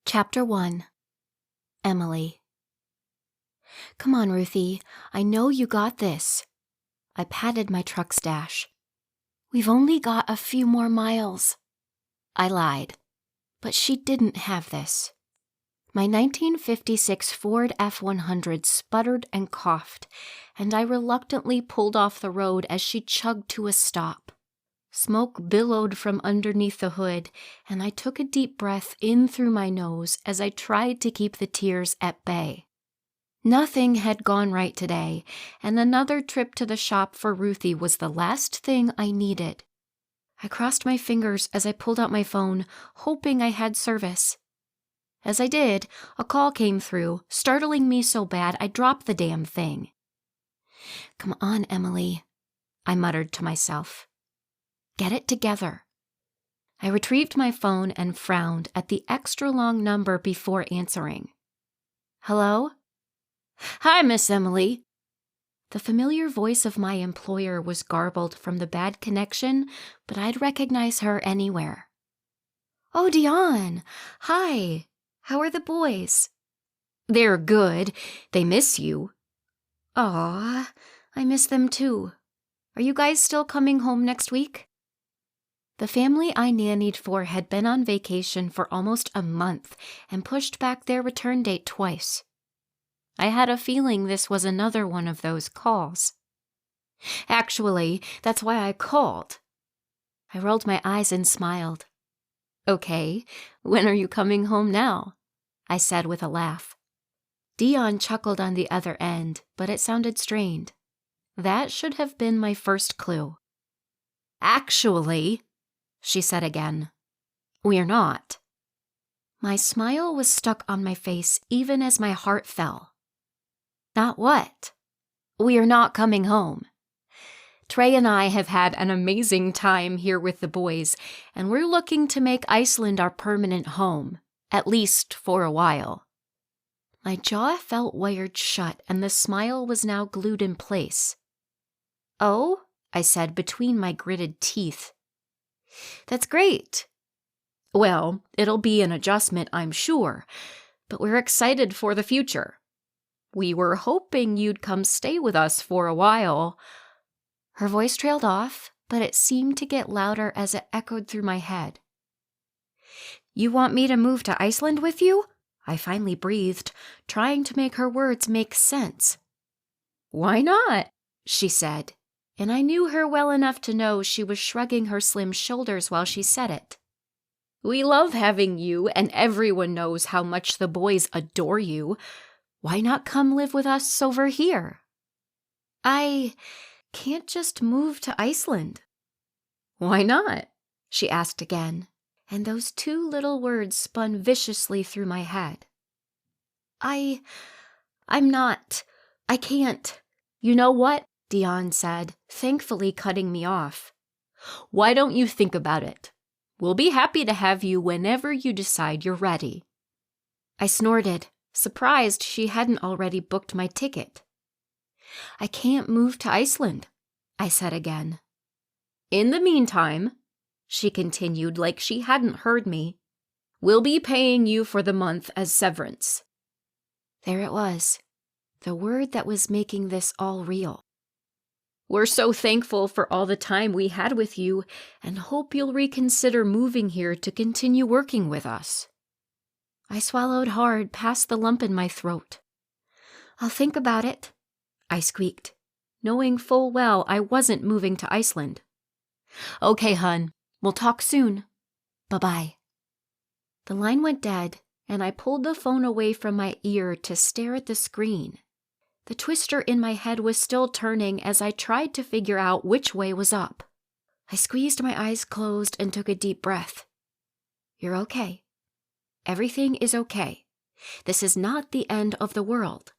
Chapter 1. Emily. Come on, Ruthie. I know you got this. I patted my truck's dash. We've only got a few more miles. I lied, but she didn't have this. My 1956 Ford F-100 sputtered and coughed, and I reluctantly pulled off the road as she chugged to a stop. Smoke billowed from underneath the hood, and I took a deep breath in through my nose as I tried to keep the tears at bay. Nothing had gone right today, and another trip to the shop for Ruthie was the last thing I needed. I crossed my fingers as I pulled out my phone, hoping I had service. As I did, a call came through, startling me so bad I dropped the damn thing. Come on, Emily, I muttered to myself. Get it together. I retrieved my phone and frowned at the extra long number before answering. Hello? Hi, Miss Emily. The familiar voice of my employer was garbled from the bad connection, but I'd recognize her anywhere. Oh, Dion. Hi. How are the boys? They're good. They miss you. Aw, I miss them too. Are you guys still coming home next week? The family I nannied for had been on vacation for almost a month and pushed back their return date twice. I had a feeling this was another one of those calls. Actually, that's why I called. I rolled my eyes and smiled. Okay, when are you coming home now? I said with a laugh. Dion chuckled on the other end, but it sounded strained. That should have been my first clue. Actually, she said again, we're not. My smile was stuck on my face even as my heart fell. Not what? We are not coming home. Trey and I have had an amazing time here with the boys, and we're looking to make Iceland our permanent home, at least for a while. My jaw felt wired shut, and the smile was now glued in place. Oh, I said between my gritted teeth. That's great. Well, it'll be an adjustment, I'm sure, but we're excited for the future. We were hoping you'd come stay with us for a while. Her voice trailed off, but it seemed to get louder as it echoed through my head. You want me to move to Iceland with you? I finally breathed, trying to make her words make sense. Why not? She said, and I knew her well enough to know she was shrugging her slim shoulders while she said it. We love having you, and everyone knows how much the boys adore you. Why not come live with us over here? I can't just move to Iceland. Why not? She asked again, and those two little words spun viciously through my head. I can't. You know what? Dion said, thankfully cutting me off. Why don't you think about it? We'll be happy to have you whenever you decide you're ready. I snorted, surprised she hadn't already booked my ticket. I can't move to Iceland, I said again. In the meantime, she continued like she hadn't heard me, we'll be paying you for the month as severance. There it was, the word that was making this all real. We're so thankful for all the time we had with you and hope you'll reconsider moving here to continue working with us. I swallowed hard past the lump in my throat. I'll think about it, I squeaked, knowing full well I wasn't moving to Iceland. Okay, hun, we'll talk soon. Bye-bye. The line went dead, and I pulled the phone away from my ear to stare at the screen. The twister in my head was still turning as I tried to figure out which way was up. I squeezed my eyes closed and took a deep breath. You're okay. Everything is okay. This is not the end of the world.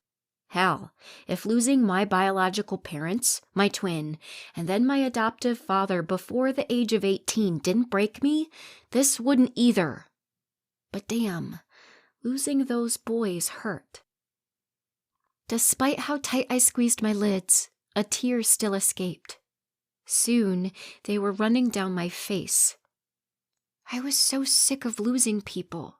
Hell, if losing my biological parents, my twin, and then my adoptive father before the age of 18 didn't break me, this wouldn't either. But damn, losing those boys hurt. Despite how tight I squeezed my lids, a tear still escaped. Soon, they were running down my face. I was so sick of losing people.